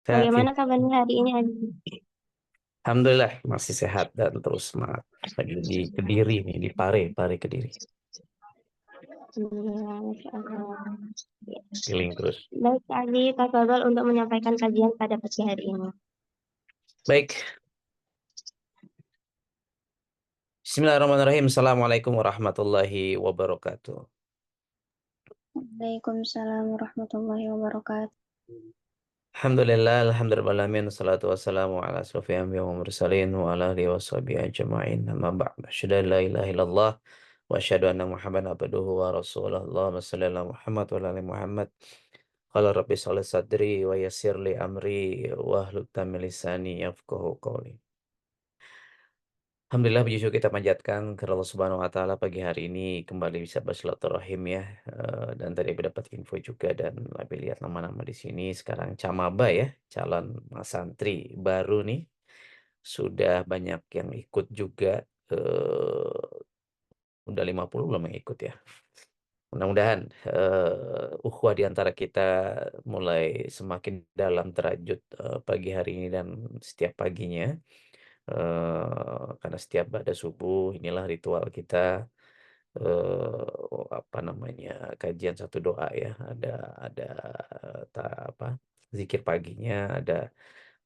Sehat, Bagaimana Vin. kabarnya hari ini, Adi? Alhamdulillah masih sehat dan terus semangat. Lagi di Kediri nih, di Pare Kediri. Alhamdulillah, Masya Allah. Ya. Healing terus. Baik, Adi, tafadhol untuk menyampaikan kajian pada pagi hari ini. Baik, Bismillahirrahmanirrahim. Assalamualaikum warahmatullahi wabarakatuh. Waalaikumsalam warahmatullahi wabarakatuh. Alhamdulillah, salatu wassalamu ala asrofil anbiya wa mursalin wa ala alihi wa sahbihi ajma'in. Amma ba'd. Asyhadu an la ilaha illallah wa asyhadu anna Muhammadan abduhu wa rasuluh. Allahumma shalli ala Muhammad wa ala ali Muhammad. Qala rabbi shalli sadri wa yassir li amri wa hlul min lisani yafqahu qawli. Alhamdulillah puji syukur kita panjatkan ke Allah Subhanahu wa taala pagi hari ini kembali bisa bersilaturahim ya. Dan tadi aku dapat info juga dan lebih lihat nama-nama di sini sekarang Camaba ya, calon Mas santri baru nih. Sudah banyak yang ikut juga udah 50 belum yang ikut ya. Mudah-mudahan ukhuwah di antara kita mulai semakin dalam terajut pagi hari ini dan setiap paginya. Karena setiap pada subuh inilah ritual kita apa namanya kajian satu doa ya ada apa zikir paginya ada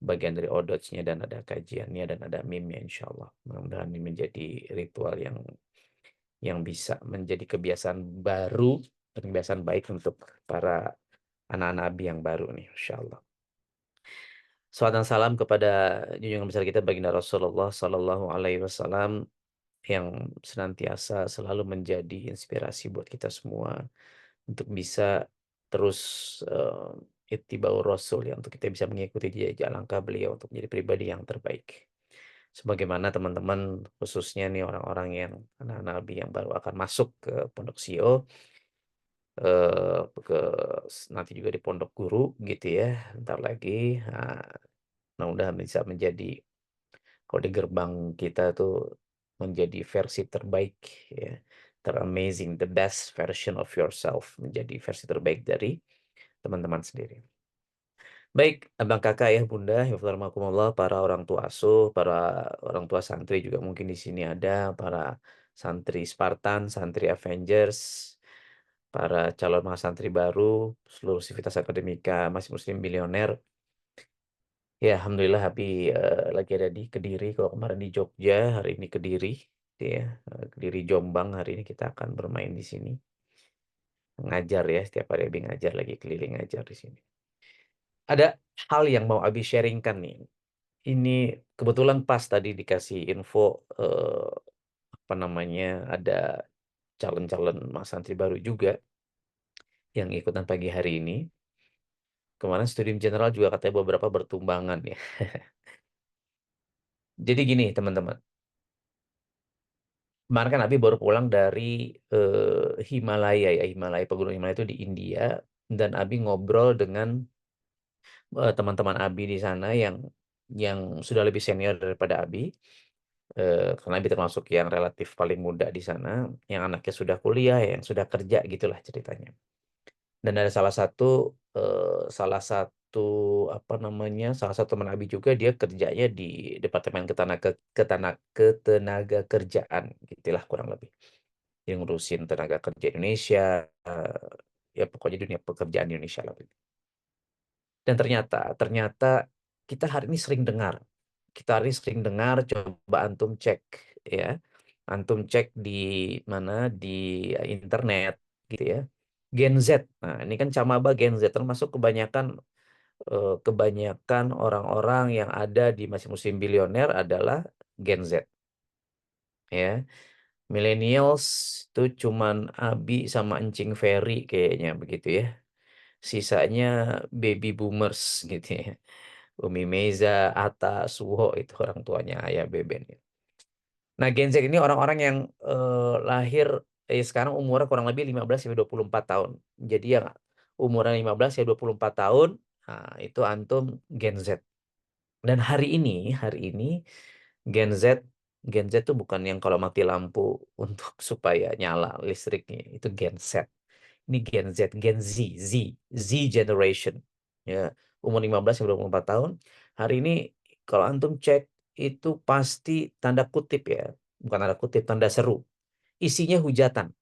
bagian dari odotnya dan ada kajiannya dan ada mimnya insya Allah mudah-mudahan ini menjadi ritual yang bisa menjadi kebiasaan baru dan kebiasaan baik untuk para anak-anak Abi yang baru nih insya Allah. Salawat dan salam kepada junjungan besar kita baginda Rasulullah Sallallahu Alaihi Wasallam yang senantiasa selalu menjadi inspirasi buat kita semua untuk bisa terus ittiba'ur Rasul ya untuk kita bisa mengikuti jejak langkah beliau untuk menjadi pribadi yang terbaik. Sebagaimana teman-teman khususnya nih orang-orang yang anak-anak Nabi yang baru akan masuk ke Pondok Sio ke nanti juga di Pondok Guru gitu ya ntar lagi. Nah, mudah-mudahan bisa menjadi kalau di gerbang kita tuh menjadi versi terbaik ya teramazing the best version of yourself menjadi versi terbaik dari teman-teman sendiri. Baik, abang kakak ya bunda, ya para orang tua asuh, para orang tua santri juga mungkin di sini ada, para santri Spartan, santri Avengers, para calon mahasantri baru, seluruh sivitas akademika masih muslim bilioner. Ya, Alhamdulillah Habib lagi ada di Kediri. Kalau kemarin di Jogja, hari ini Kediri, gitu ya. Kediri Jombang hari ini kita akan bermain di sini. Ngajar ya, setiap hari Abi ngajar lagi keliling ngajar di sini. Ada hal yang mau Abi sharingkan nih. Ini kebetulan pas tadi dikasih info apa namanya ada calon-calon mas santri baru juga yang ikutan pagi hari ini. Kemarin studium general juga katanya beberapa bertumbangan ya. Jadi gini teman-teman. Kemarin kan Abi baru pulang dari Himalaya ya, Himalaya, Pegunungan Himalaya itu di India. Dan Abi ngobrol dengan teman-teman Abi di sana yang sudah lebih senior daripada Abi. Karena Abi termasuk yang relatif paling muda di sana, yang anaknya sudah kuliah, yang sudah kerja gitulah ceritanya. Dan ada salah satu apa namanya, salah satu teman Abi juga dia kerjanya di Departemen Ketenaga Kerjaan, gitulah kurang lebih yang ngurusin tenaga kerja Indonesia, ya pokoknya dunia pekerjaan Indonesia lah. Dan ternyata kita hari ini sering dengar, coba antum cek di mana di internet gitu ya, Gen Z. Nah ini kan Camaba Gen Z termasuk kebanyakan orang-orang yang ada di masing musim bilioner adalah Gen Z ya. Millennials itu cuman Abi sama Encing Ferry kayaknya begitu ya. Sisanya baby boomers gitu ya. Umi Meza, Atta, Suho itu orang tuanya Ayah Beben. Nah, Gen Z ini orang-orang yang lahir sekarang umurnya kurang lebih 15 sampai 24 tahun. Jadi yang umurnya 15 sampai 24 tahun, nah, itu antum Gen Z. Dan hari ini Gen Z Gen Z tuh bukan yang kalau mati lampu untuk supaya nyala listriknya, itu Gen Z. Ini Gen Z, Gen Z generation. Ya, umur 15 sampai 24 tahun. Hari ini kalau antum cek itu pasti tanda kutip ya, bukan tanda kutip, tanda seru. Isinya hujatan.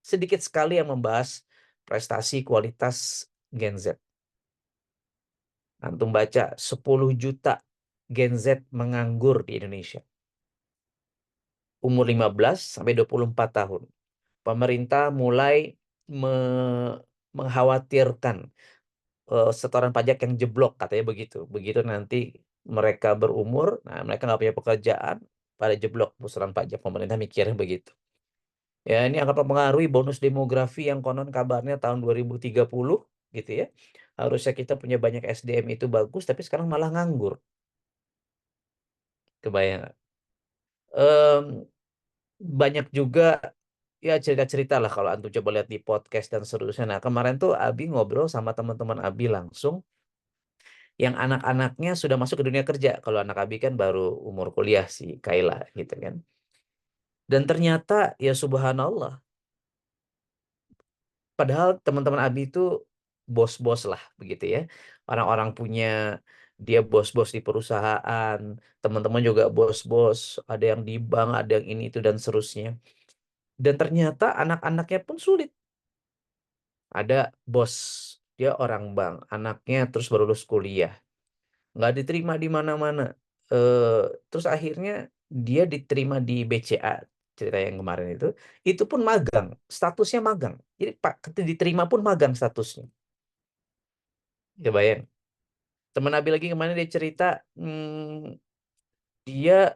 Sedikit sekali yang membahas prestasi kualitas Gen Z. Antum baca 10 juta Gen Z menganggur di Indonesia. Umur 15 sampai 24 tahun. Pemerintah mulai mengkhawatirkan setoran pajak yang jeblok, katanya begitu. Begitu nanti mereka berumur, nah mereka nggak punya pekerjaan, pada jeblok setoran pajak. Pemerintah mikirnya begitu. Ya, ini akan mempengaruhi bonus demografi yang konon kabarnya tahun 2030 gitu ya. Harusnya kita punya banyak SDM itu bagus, tapi sekarang malah nganggur. Kebayang nggak? Banyak juga ya cerita-cerita lah kalau antum coba lihat di podcast dan seterusnya. Nah, kemarin tuh Abi ngobrol sama teman-teman Abi langsung yang anak-anaknya sudah masuk ke dunia kerja. Kalau anak Abi kan baru umur kuliah sih, Kaila gitu kan. Dan ternyata ya subhanallah, padahal teman-teman Abi itu bos-bos lah begitu ya. Orang-orang punya, dia bos-bos di perusahaan, teman-teman juga bos-bos, ada yang di bank, ada yang ini itu dan seterusnya. Dan ternyata anak-anaknya pun sulit. Ada bos, dia orang bank, anaknya terus baru lulus kuliah, nggak diterima di mana-mana. Terus akhirnya dia diterima di BCA, cerita yang kemarin itu pun magang, statusnya magang. Jadi Pak diterima pun magang statusnya. Ya bayang. Teman Nabi lagi kemarin dia cerita, dia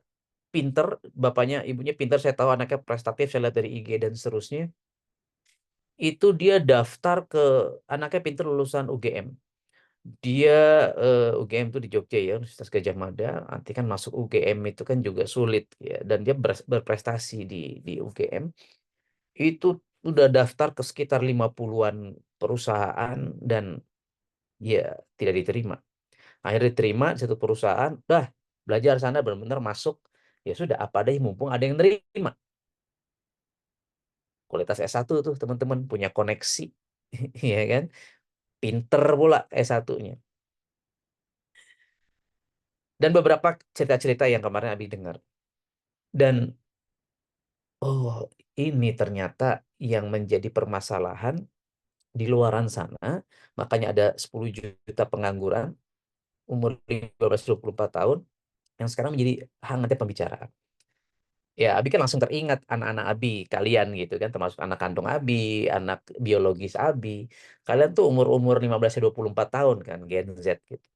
pinter, bapaknya ibunya pinter, saya tahu anaknya prestatif, saya lihat dari IG dan seterusnya. Itu dia daftar ke, anaknya pinter lulusan UGM. Dia UGM tuh di Jogja ya, Universitas Gadjah Mada. Nanti kan masuk UGM itu kan juga sulit ya. Dan dia berprestasi di UGM. Itu udah daftar ke sekitar 50-an perusahaan dan ya tidak diterima. Akhirnya diterima di satu perusahaan, dah belajar sana benar-benar masuk. Ya sudah, apa deh mumpung ada yang nerima. Kualitas S1 tuh teman-teman, punya koneksi. Ya kan? Pinter pula S1-nya. Dan beberapa cerita-cerita yang kemarin Abi dengar. Dan oh, ini ternyata yang menjadi permasalahan di luaran sana. Makanya ada 10 juta pengangguran umur 15-24 tahun yang sekarang menjadi hangatnya pembicaraan. Ya, Abi kan langsung teringat anak-anak Abi, kalian gitu kan, termasuk anak kandung Abi, anak biologis Abi. Kalian tuh umur-umur 15-24 tahun kan, Gen Z gitu.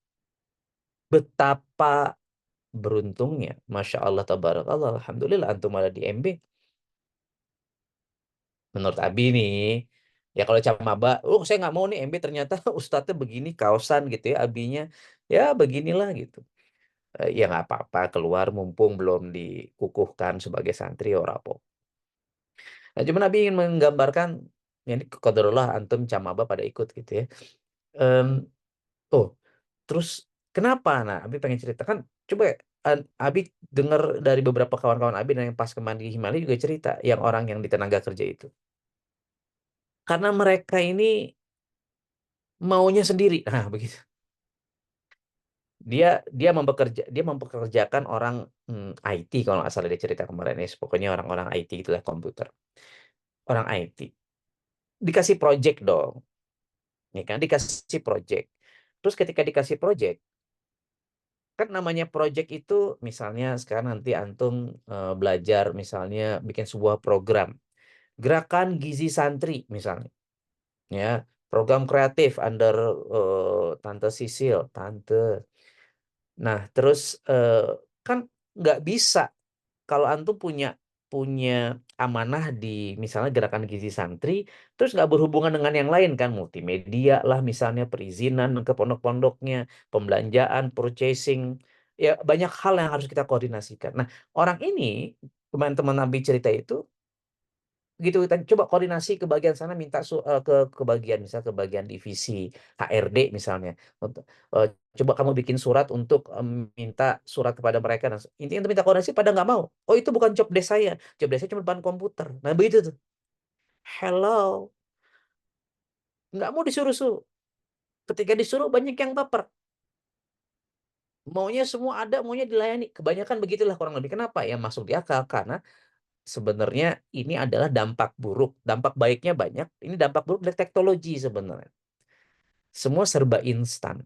Betapa beruntungnya, Masya Allah, tabarakallah, Alhamdulillah, antum ada di MB. Menurut Abi nih, ya kalau Camaba, oh saya nggak mau nih MB, ternyata ustadznya begini, kaosan gitu ya, Abinya, ya beginilah gitu. Ya nggak apa-apa, keluar mumpung belum dikukuhkan sebagai santri ora apa. Nah, cuman Abi ingin menggambarkan, ya ini qadarullah antum Camaba pada ikut gitu ya. Em, oh, terus kenapa? Nah, Abi pengen ceritakan, coba Abi dengar dari beberapa kawan-kawan Abi dan yang pas kemarin di Himalaya juga cerita, yang orang yang di tenaga kerja itu. Karena mereka ini maunya sendiri. Nah, begitu. Dia mempekerjakan orang IT, kalau nggak salah dia cerita kemarin ya. Pokoknya orang-orang IT itulah, komputer. Orang IT. Dikasih project dong. Ya kan, dikasih project. Terus ketika dikasih project, kan namanya project itu, misalnya sekarang nanti antum belajar misalnya bikin sebuah program. Gerakan Gizi Santri misalnya. Ya, program kreatif under Tante Sisil, Tante. Nah, terus kan nggak bisa kalau antum punya punya amanah di misalnya gerakan gizi santri, terus nggak berhubungan dengan yang lain kan, multimedia lah misalnya, perizinan ke pondok-pondoknya, pembelanjaan, purchasing, ya banyak hal yang harus kita koordinasikan. Nah, orang ini, teman-teman Nabi cerita itu, gitu kita coba koordinasi ke bagian sana, minta ke bagian, misal ke bagian divisi HRD misalnya, untuk coba kamu bikin surat untuk minta surat kepada mereka. Nah, intinya untuk minta koordinasi, pada nggak mau. Oh, itu bukan job desk saya, job desk saya cuma depan komputer. Nah begitu tuh, hello, nggak mau disuruh-suruh. Ketika disuruh banyak yang baper. Maunya semua ada, maunya dilayani. Kebanyakan begitulah kurang lebih. Kenapa? Ya masuk di akal, karena sebenarnya ini adalah dampak buruk. Dampak baiknya banyak, ini dampak buruk dari teknologi sebenarnya. Semua serba instan.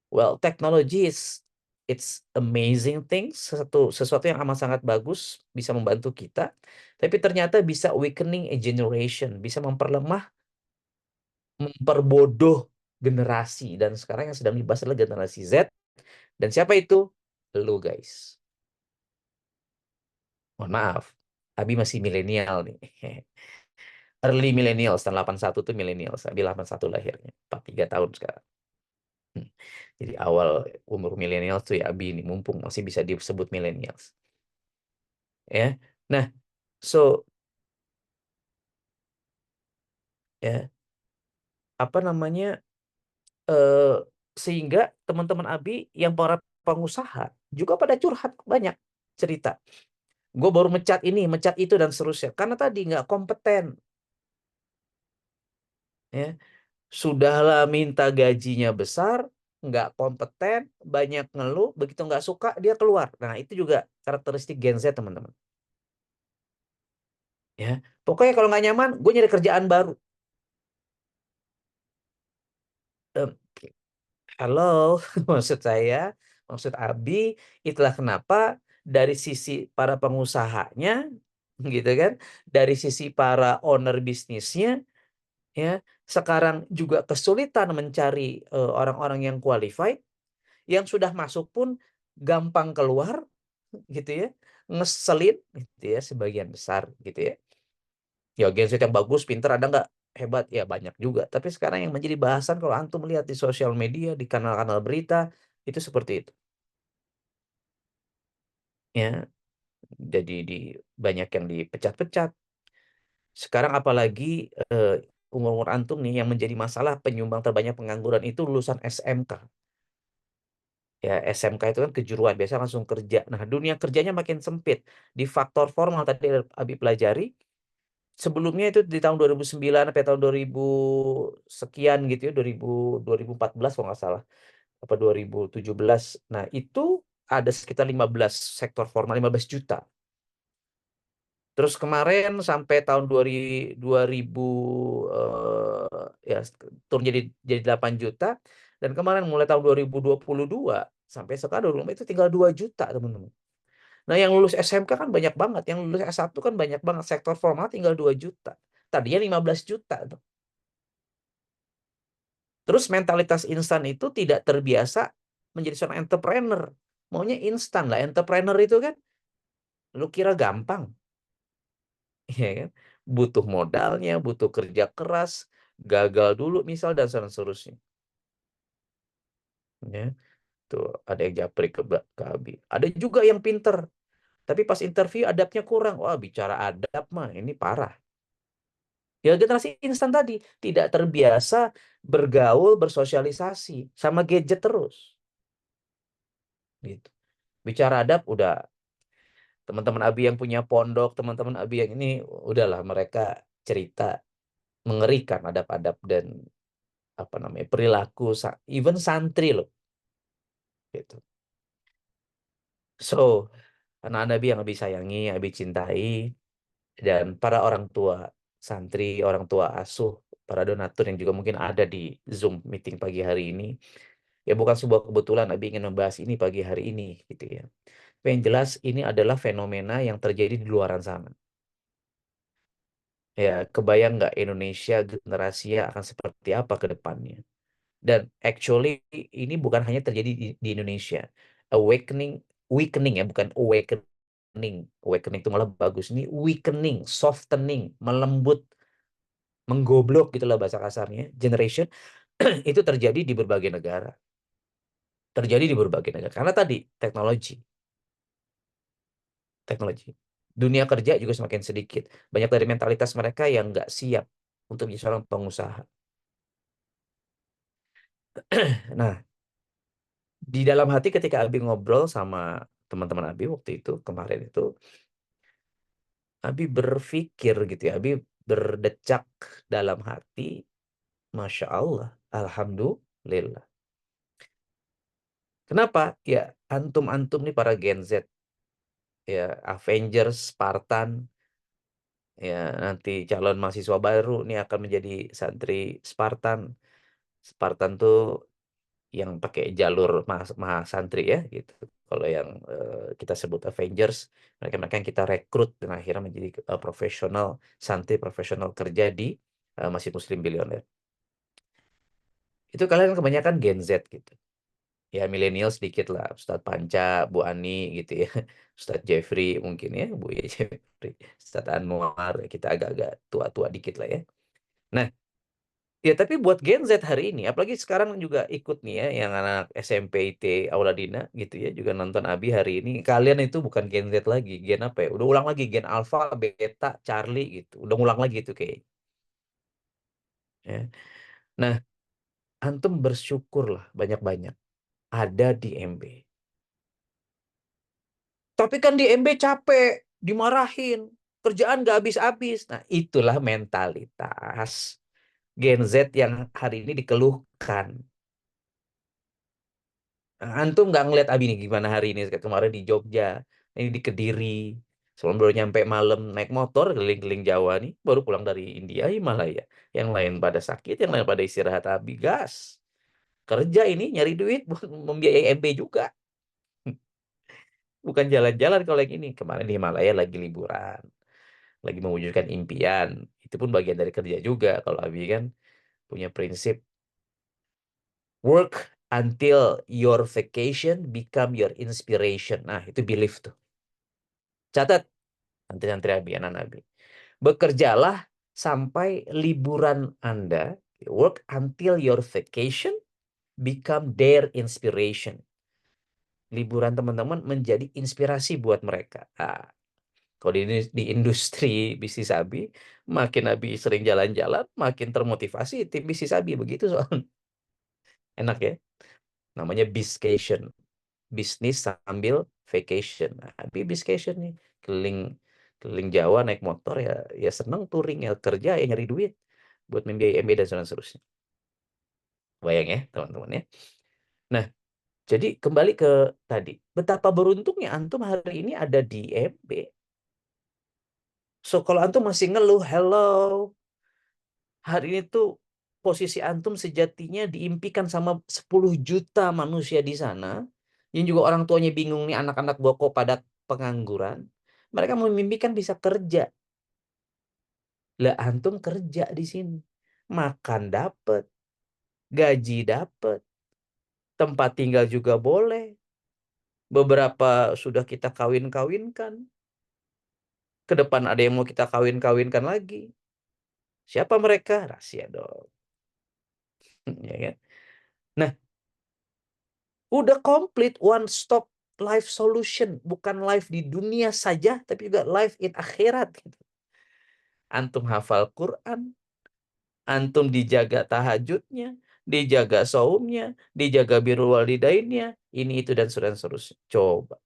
Well, technology it's amazing thing, sesuatu yang amat sangat bagus, bisa membantu kita, tapi ternyata bisa weakening a generation, bisa memperlemah, memperbodoh generasi. Dan sekarang yang sedang dibahas adalah generasi Z. Dan siapa itu? Lu guys. Mohon maaf, Abi masih milenial nih. Early millennials, tahun 81 tuh millennials. Abi 81 lahirnya, 43 tahun sekarang. Hmm. Jadi awal umur milenial tuh ya Abi ini, mumpung masih bisa disebut millennials. Ya. Nah, so ya, apa namanya? eh Sehingga teman-teman Abi yang para pengusaha juga pada curhat banyak cerita. Gue baru mecat ini, mecat itu dan seterusnya. Karena tadi nggak kompeten. Ya. Sudahlah minta gajinya besar, nggak kompeten, banyak ngeluh, begitu nggak suka dia keluar. Nah itu juga karakteristik Gen Z teman-teman. Ya, pokoknya kalau nggak nyaman, gue nyari kerjaan baru. Em, Halo, maksud saya, maksud Abi, itulah kenapa dari sisi para pengusahanya, gitu kan, dari sisi para owner bisnisnya, ya, sekarang juga kesulitan mencari orang-orang yang qualified. Yang sudah masuk pun gampang keluar, gitu ya, ngeselin, gitu ya, sebagian besar, gitu ya. Ya Gen Z yang bagus, pinter ada nggak? Hebat, ya banyak juga. Tapi sekarang yang menjadi bahasan kalau antum lihat di sosial media, di kanal-kanal berita, itu seperti itu. Ya, jadi banyak yang dipecat-pecat. Sekarang apalagi umur-umur antum nih yang menjadi masalah, penyumbang terbanyak pengangguran itu lulusan SMK. Ya, SMK itu kan kejuruan, biasa langsung kerja. Nah, dunia kerjanya makin sempit. Di faktor formal tadi Abi pelajari, sebelumnya itu di tahun 2009 sampai tahun 2000 sekian gitu ya, 2014 kalau nggak salah, apa 2017. Nah, itu ada sekitar 15 sektor formal, 15 juta. Terus kemarin sampai tahun 2000 ya turun jadi 8 juta, dan kemarin mulai tahun 2022 sampai sekarang 2024 itu tinggal 2 juta, teman-teman. Nah, yang lulus SMK kan banyak banget, yang lulus S1 kan banyak banget, sektor formal tinggal 2 juta. Tadinya 15 juta tuh. Terus mentalitas instan itu tidak terbiasa menjadi seorang entrepreneur. Maunya instan lah, entrepreneur itu kan lu kira gampang, ya kan? Butuh modalnya, butuh kerja keras, gagal dulu misal dan seterusnya. Ya, tuh ada yang japri ke Abi. Ada juga yang pinter, tapi pas interview adabnya kurang. Wah, bicara adab mah ini parah. Ya generasi instan tadi tidak terbiasa bergaul, bersosialisasi sama gadget terus. Gitu. Bicara adab udah, teman-teman Abi yang punya pondok, teman-teman Abi yang ini udahlah mereka cerita mengerikan adab-adab dan apa namanya perilaku even santri loh gitu. So, anak-anak Abi yang Abi sayangi, Abi cintai, dan para orang tua santri, orang tua asuh, para donatur yang juga mungkin ada di Zoom meeting pagi hari ini. Ya bukan sebuah kebetulan Abi ingin membahas ini pagi hari ini gitu ya. Tapi yang jelas ini adalah fenomena yang terjadi di luaran sana. Ya, kebayang nggak Indonesia generasinya akan seperti apa ke depannya? Dan actually ini bukan hanya terjadi di Indonesia. Awakening, weakening ya, bukan awakening. Awakening itu malah bagus. Ini weakening, softening, melembut, menggoblok gitulah bahasa kasarnya. Generation itu terjadi di berbagai negara. Terjadi di berbagai negara. Karena tadi teknologi. Teknologi. Dunia kerja juga semakin sedikit. Banyak dari mentalitas mereka yang nggak siap untuk menjadi seorang pengusaha. Nah, di dalam hati ketika Abi ngobrol sama teman-teman Abi waktu itu, kemarin itu, Abi berpikir gitu ya, Abi berdecak dalam hati, Masya Allah, Alhamdulillah. Kenapa? Ya, antum-antum nih para Gen Z, ya Avengers, Spartan, ya nanti calon mahasiswa baru nih akan menjadi santri Spartan. Spartan tuh yang pakai jalur mahasantri ya gitu. Kalau yang kita sebut Avengers, mereka-mereka yang kita rekrut dan akhirnya menjadi profesional, santri profesional kerja di Masjid Muslim Billionaire. Itu kalian kebanyakan Gen Z gitu. Ya milenial sedikit lah, Ustadz Panca, Bu Ani gitu ya, Ustadz Jeffrey mungkin ya, Bu ya Jeffrey, Ustadz Anwar, kita agak-agak tua-tua dikit lah ya. Nah, ya tapi buat Gen Z hari ini, apalagi sekarang juga ikut nih ya, yang anak SMP IT Auladina gitu ya, juga nonton Abi hari ini, kalian itu bukan Gen Z lagi, Gen apa ya, udah ulang lagi, Gen Alpha, Beta, Charlie gitu, udah ngulang lagi itu kayak. Ya. Nah, antum bersyukurlah banyak-banyak ada di MB. Tapi kan di MB capek, dimarahin, kerjaan gak habis-habis. Nah, itulah mentalitas Gen Z yang hari ini dikeluhkan. Nah, antum nggak ngeliat Abi nih gimana hari ini kayak kemarin di Jogja, ini di Kediri. Sebelum baru nyampe malam naik motor keliling-keliling Jawa nih, baru pulang dari India, Himalaya. Yang lain pada sakit, yang lain pada istirahat. Abi gas. Kerja ini nyari duit buat membiayai MB juga. Bukan jalan-jalan kalau yang ini. Kemarin di Himalaya lagi liburan, lagi mewujudkan impian. Itu pun bagian dari kerja juga. Kalau Abi kan punya prinsip work until your vacation become your inspiration. Nah, itu belief tuh. Catat, santri-santri Abi, anak Abi. Bekerjalah sampai liburan Anda, work until your vacation become their inspiration. Liburan teman-teman menjadi inspirasi buat mereka. Nah, kalau di industri bisnis Abi, makin Abi sering jalan-jalan, makin termotivasi tim bisnis Abi. Begitu soalnya. Enak ya? Namanya bizcation. Bisnis sambil vacation. Nah, Abi bizcation nih. Keliling keliling Jawa naik motor ya, ya seneng touring, ya kerja ya nyari duit buat membiayai MB dan seterusnya. Bayang ya teman-teman ya. Nah, jadi kembali ke tadi. Betapa beruntungnya antum hari ini ada di MB. So kalau antum masih ngeluh, hello, hari ini tuh posisi antum sejatinya diimpikan sama 10 juta manusia di sana, yang juga orang tuanya bingung nih anak-anak gua kok pada pengangguran. Mereka memimpikan bisa kerja. Lah antum kerja di sini. Makan dapet, gaji dapet, tempat tinggal juga boleh. Beberapa sudah kita kawin-kawinkan. Ke depan ada yang mau kita kawin-kawinkan lagi. Siapa mereka? Rahasia dong. Ya kan? Nah, udah komplit one stop life solution, bukan life di dunia saja, tapi juga life in akhirat. Gitu. Antum hafal Quran, antum dijaga tahajudnya, dijaga saumnya, dijaga birrul walidainnya, ini itu dan seterusnya. Coba.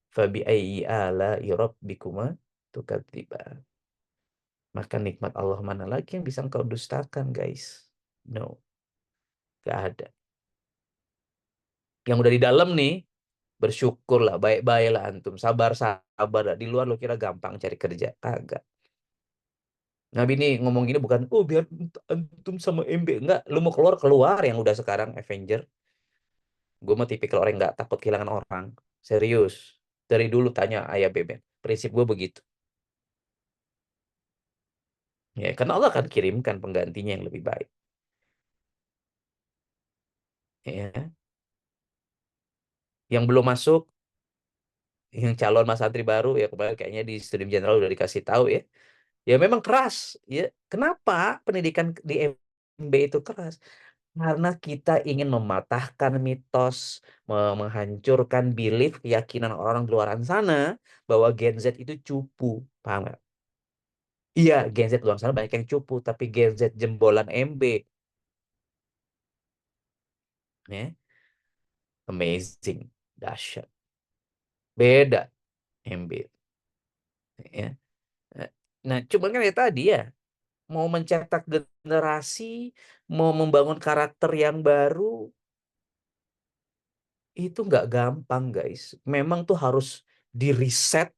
Fabi ayyi ala'i rabbikuma tukadziban. Maka nikmat Allah mana lagi yang bisa engkau dustakan, guys? No, gak ada. Yang udah di dalam nih, bersyukurlah, baik-baiklah antum, sabar-sabar. Di luar lo kira gampang cari kerja, kagak. Nabi ini ngomong gini bukan, oh biar antum sama MB. Enggak, lu mau keluar, keluar yang udah sekarang Avenger. Gue mah tipikal orang yang nggak takut kehilangan orang. Serius. Dari dulu tanya ayah Beben. Prinsip gue begitu. Ya, karena Allah akan kirimkan penggantinya yang lebih baik. Ya. Yang belum masuk, yang calon mas santri baru ya kemarin kayaknya di Studium General udah dikasih tahu ya. Ya memang keras. Ya, kenapa pendidikan di MB itu keras? Karena kita ingin mematahkan mitos, menghancurkan belief, keyakinan orang-orang di luar sana bahwa Gen Z itu cupu. Paham nggak? Iya, Gen Z luar sana banyak yang cupu, tapi Gen Z jembolan MB, ya, amazing, dahsyat, beda MB, ya. Nah, cuman kan ya tadi ya, mau mencetak generasi, mau membangun karakter yang baru, Itu nggak gampang, guys. Memang tuh harus di-reset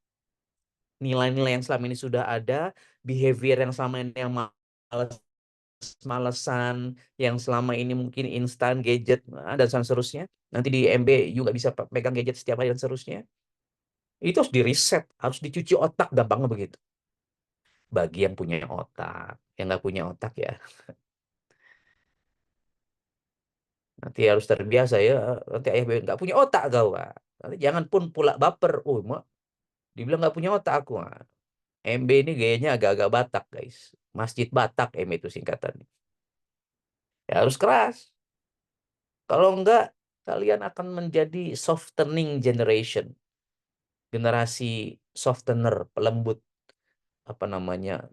nilai-nilai yang selama ini sudah ada, behavior yang selama ini yang males-malesan, yang selama ini mungkin instan, gadget, dan seterusnya. Nanti di MB juga bisa pegang gadget setiap hari dan seterusnya. Itu harus di-reset, harus dicuci otak, gampangnya begitu. Bagi yang punya otak, yang nggak punya otak ya, nanti harus terbiasa ya. Nanti ayah bebe nggak punya otak kau. Nanti jangan pun pula baper. Oh, mak, dibilang nggak punya otak aku. MB ini gayanya agak-agak Batak, guys. Masjid Batak, MB itu singkatannya. Ya harus keras. Kalau enggak, kalian akan menjadi softening generation. Generasi softener, pelembut, apa namanya,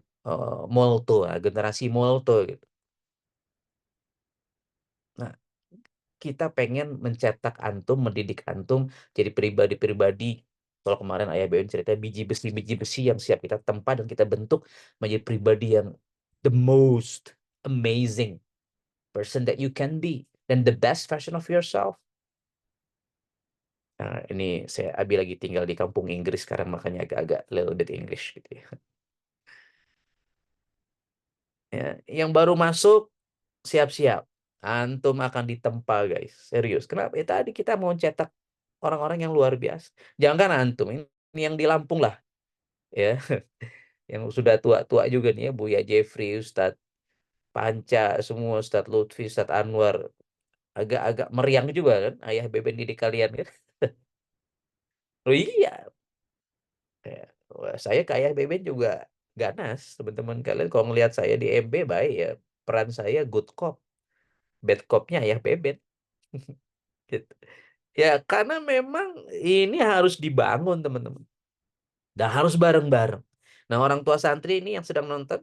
molto, generasi molto gitu. Nah, kita pengen mencetak antum, mendidik antum jadi pribadi-pribadi. Kalau kemarin Ayah BN cerita biji besi yang siap kita tempa dan kita bentuk menjadi pribadi yang the most amazing person that you can be dan the best version of yourself. Nah, ini Abi lagi tinggal di kampung Inggris sekarang makanya agak-agak little bit English gitu ya. Ya, yang baru masuk siap-siap. Antum akan ditempa, guys. Serius. Kenapa? Ya tadi kita mau cetak orang-orang yang luar biasa. Jangan antum ini yang di Lampung lah, ya. Yang sudah tua-tua juga nih ya, Buya Jeffrey, Ustadz Panca, semua Ustadz Lutfi, Ustadz Anwar. Agak-agak meriang juga kan ayah beben didik kalian kan. Oh iya, ya. Wah, saya ke ayah beben juga ganas. Teman-teman kalian kalau ngelihat saya di MB baik ya. Peran saya good cop, bad copnya ayah beben. Gitu. Ya, karena memang ini harus dibangun, teman-teman. Dan harus bareng-bareng. Nah, orang tua santri ini yang sedang nonton,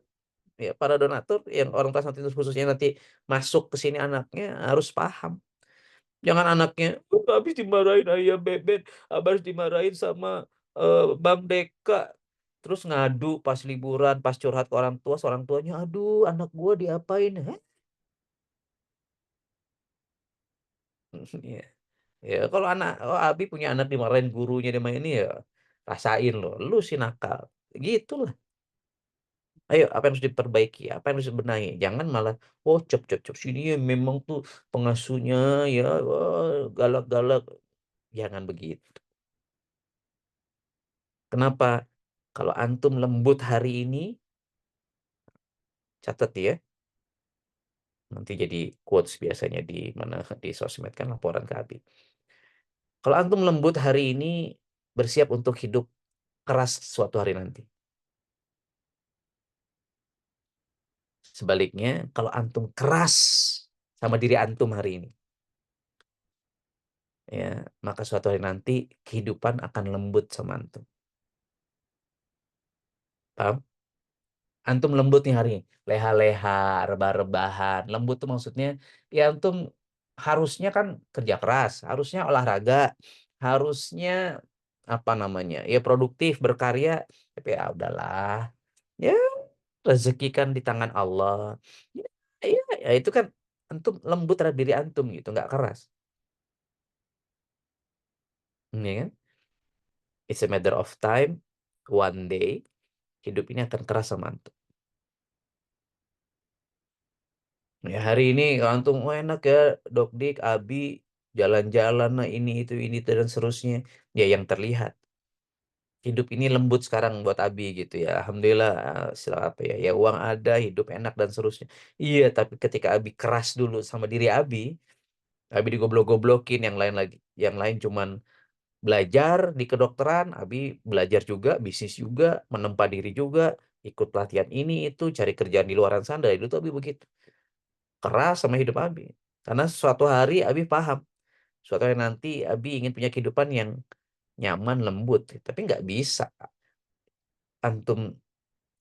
ya, para donatur, yang orang tua santri itu khususnya nanti masuk ke sini anaknya harus paham. Jangan anaknya, "Oh, habis dimarahin ayah beben, habis dimarahin sama Bang Deka." Terus ngadu pas liburan, pas curhat ke orang tua, seorang tuanya, "Aduh, anak gua diapain?" Hah? Ya. Ya, kalau Abi punya anak dimarahin gurunya dimarahin ini ya rasain loh, lu sih nakal. Gitulah. Ayo, apa yang harus diperbaiki? Apa yang harus dibenahi? Jangan malah, oh cep cep cep sini ya memang tuh pengasuhnya ya wah, galak-galak. Jangan begitu. Kenapa? Kalau antum lembut hari ini, catat ya. Nanti jadi quotes biasanya di mana di sosmed kan laporan ke Abi. Kalau antum lembut hari ini, bersiap untuk hidup keras suatu hari nanti. Sebaliknya, kalau antum keras sama diri antum hari ini, ya, maka suatu hari nanti kehidupan akan lembut sama antum. Paham? Antum lembut nih hari ini, leha-leha, rebah-rebahan. Lembut tuh maksudnya, ya antum harusnya kan kerja keras, harusnya olahraga, harusnya apa namanya, ya produktif, berkarya. Tapi ya udahlah, ya rezeki kan di tangan Allah. Ya, ya, ya itu kan antum lembut terhadap diri antum gitu, nggak keras. Ini kan, it's a matter of time, one day, hidup ini akan keras sama antum. Ya hari ini kalau antum, oh enak ya, Dok Dik, Abi, jalan-jalan, nah ini, itu, dan seterusnya. Ya yang terlihat. Hidup ini lembut sekarang buat Abi gitu ya. Alhamdulillah, apa ya, ya uang ada, hidup enak, dan seterusnya. Iya, tapi ketika Abi keras dulu sama diri Abi digoblok-goblokin, yang lain lagi. Yang lain cuman belajar di kedokteran, Abi belajar juga, bisnis juga, menempa diri juga, ikut pelatihan ini itu, cari kerjaan di luaran sana. Dari dulu tuh Abi begitu. Keras sama hidup Abi. Karena suatu hari Abi paham, suatu hari nanti Abi ingin punya kehidupan yang nyaman, lembut. Tapi nggak bisa. Antum,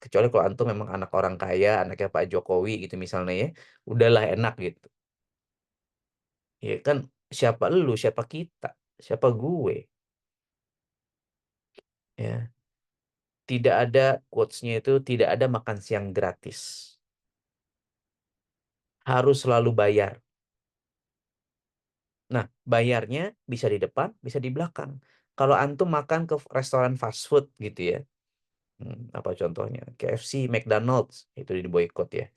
kecuali kalau antum memang anak orang kaya, anaknya Pak Jokowi gitu misalnya ya, udahlah enak gitu. Ya kan, siapa lu, siapa kita, siapa gue. Ya, tidak ada quotes-nya itu, tidak ada makan siang gratis. Harus selalu bayar. Nah, bayarnya bisa di depan, bisa di belakang. Kalau antum makan ke restoran fast food gitu ya, apa contohnya? KFC, McDonald's, itu di boykot ya.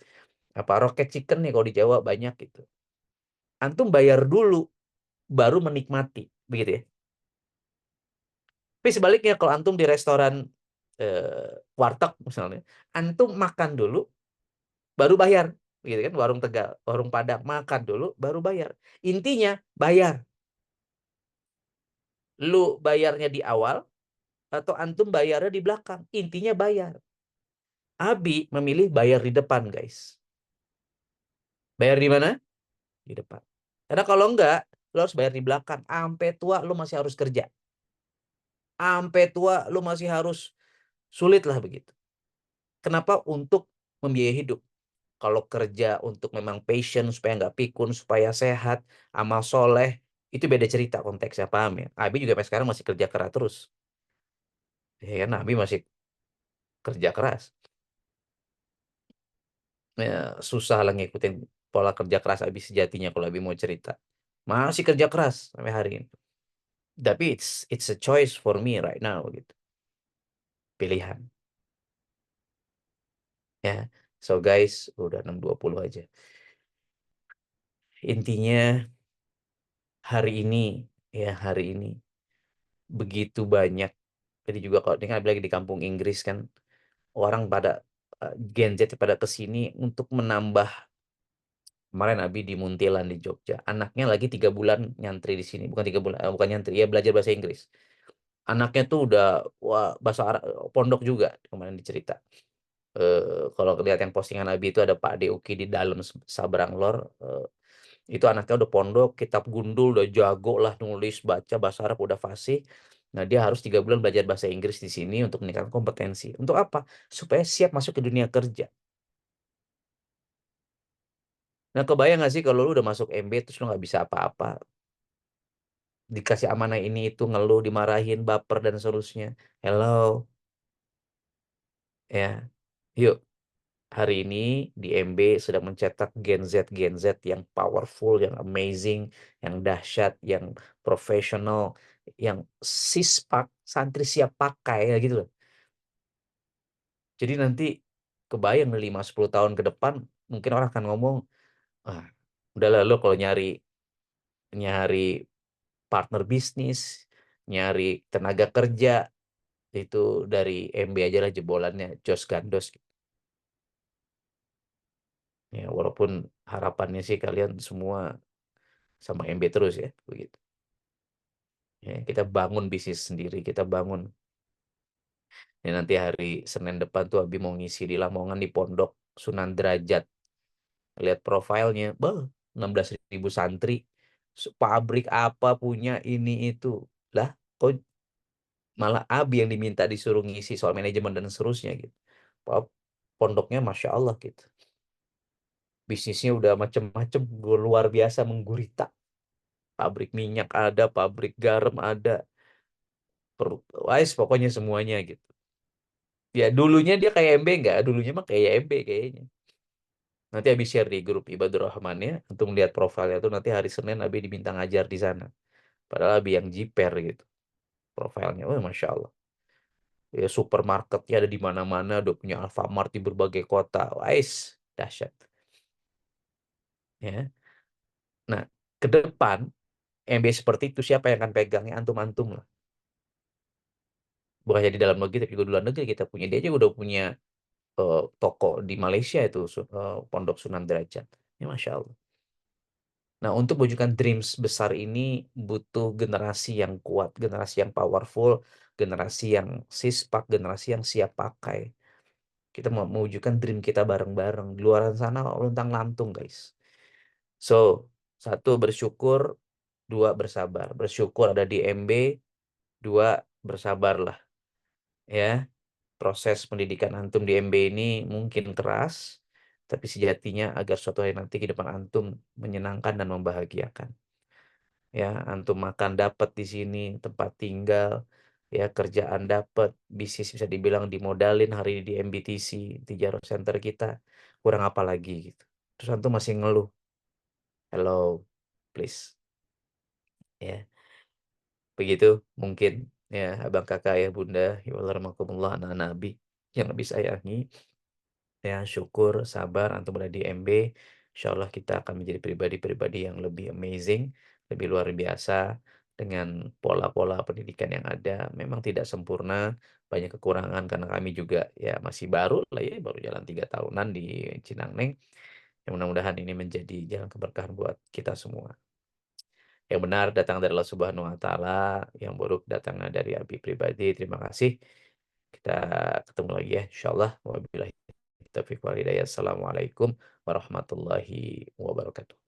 Apa Rocket Chicken nih kalau di Jawa banyak gitu. Antum bayar dulu, baru menikmati, begitu ya. Tapi sebaliknya kalau antum di restoran warteg misalnya, antum makan dulu, baru bayar, gitu kan? Warung Tegal, warung Padang, makan dulu, baru bayar. Intinya bayar. Lu bayarnya di awal, atau antum bayarnya di belakang. Intinya bayar. Abi memilih bayar di depan, guys. Bayar di mana? Di depan. Karena kalau enggak, lo harus bayar di belakang. Sampai tua lo masih harus kerja. Sampai tua lo masih harus sulit lah begitu. Kenapa? Untuk membiayai hidup. Kalau kerja untuk memang passion, supaya nggak pikun, supaya sehat, amal soleh, itu beda cerita konteksnya, paham ya? Abi juga sampai sekarang masih kerja keras terus. Ya kan, Abi masih kerja keras. Ya, susah lah ngikutin pola kerja keras Abi sejatinya kalau Abi mau cerita. Masih kerja keras sampai hari ini. Tapi it's a choice for me right now gitu. Pilihan. Ya. So guys, udah 6.20 aja. Intinya hari ini begitu banyak. Jadi juga kalau ini kan Abi lagi di kampung Inggris kan, orang pada Gen Z pada kesini untuk menambah. Kemarin Abi di Muntilan di Jogja. Anaknya lagi 3 bulan nyantri di sini. Bukan 3 bulan, bukan nyantri, ya belajar bahasa Inggris. Anaknya tuh udah wah, bahasa Arab, pondok juga kemarin dicerita. Kalau lihat yang postingan Abi itu ada Pak Deuki di dalam Sabrang Lor. Itu anaknya udah pondok, kitab gundul, udah jago lah nulis, baca bahasa Arab udah fasih. Nah dia harus 3 bulan belajar bahasa Inggris di sini untuk meningkatkan kompetensi. Untuk apa? Supaya siap masuk ke dunia kerja. Nah kebayang gak sih kalau lu udah masuk MB terus lu nggak bisa apa-apa, dikasih amanah ini itu ngeluh, dimarahin, baper dan seterusnya. Hello, ya. Yuk, hari ini di MB sedang mencetak Gen Z yang powerful, yang amazing, yang dahsyat, yang profesional, yang sispak, santri siap pakai ya gitu loh. Jadi nanti kebayang 5-10 tahun ke depan mungkin orang akan ngomong, ah, udah lalu kalau nyari nyari partner bisnis, nyari tenaga kerja itu dari MB aja lah jebolannya Jos Gandos. Ya, walaupun harapannya sih kalian semua sama MB terus ya, begitu. Ya, kita bangun bisnis sendiri, kita bangun. Ya, nanti hari Senin depan tuh Abi mau ngisi di Lamongan di Pondok Sunan Derajat. Lihat profilnya, 16.000 santri, pabrik apa punya ini itu. Lah, kok malah Abi yang diminta disuruh ngisi soal manajemen dan seterusnya gitu. Pondoknya Masya Allah gitu. Bisnisnya udah macem-macem, luar biasa menggurita. Pabrik minyak ada, pabrik garam ada, wais pokoknya semuanya gitu. Ya dulunya dia kayak MB nggak? Dulunya mah kayak MB kayaknya. Nanti habis share di grup Ibadur Rahman ya, untuk melihat profilnya tuh nanti hari Senin Abi diminta ngajar di sana. Padahal Abi yang jiper gitu profilnya. Oh Masya Allah. Ya supermarketnya ada di mana-mana, udah punya Alfamart di berbagai kota. Wais, dahsyat. Ya. Nah, ke depan MB seperti itu siapa yang akan pegangnya? Antum-antum lah. Bukan hanya di dalam negeri tapi juga di luar negeri kita punya. Dia aja udah punya toko di Malaysia itu, Pondok Sunan Derajat. Ya Masya Allah. Nah, untuk mewujudkan dreams besar ini butuh generasi yang kuat, generasi yang powerful, generasi yang sispak, generasi yang siap pakai. Kita mau mewujudkan dream kita bareng-bareng. Di luar sana luntang-lantung, guys. So, satu bersyukur, dua bersabar. Bersyukur ada di MB, dua bersabarlah. Ya, proses pendidikan antum di MB ini mungkin keras, tapi sejatinya agar suatu hari nanti kehidupan antum menyenangkan dan membahagiakan. Ya, antum makan dapat di sini, tempat tinggal, ya kerjaan dapat, bisnis bisa dibilang dimodalin hari ini di MBTC, Tijaro Center kita, kurang apa lagi gitu. Terus antum masih ngeluh, hello, please. ya. Begitu mungkin ya abang, kakak, ayah, bunda, ya Allah rahimakumullah, anak nabi yang lebih sayangi. Ya, syukur, sabar, antum berada di MB, insyaallah kita akan menjadi pribadi-pribadi yang lebih amazing, lebih luar biasa, dengan pola-pola pendidikan yang ada. Memang tidak sempurna, banyak kekurangan karena kami juga ya masih baru lah ya, baru jalan 3 tahunan di Cinangneng. Ya mudah-mudahan ini menjadi jalan keberkahan buat kita semua. Yang benar datang dari Allah Subhanahu wa taala, yang buruk datangnya dari Abi pribadi. Terima kasih. Kita ketemu lagi ya insyaallah. Wabillahi taufiq wal hidayah. Assalamualaikum warahmatullahi wabarakatuh.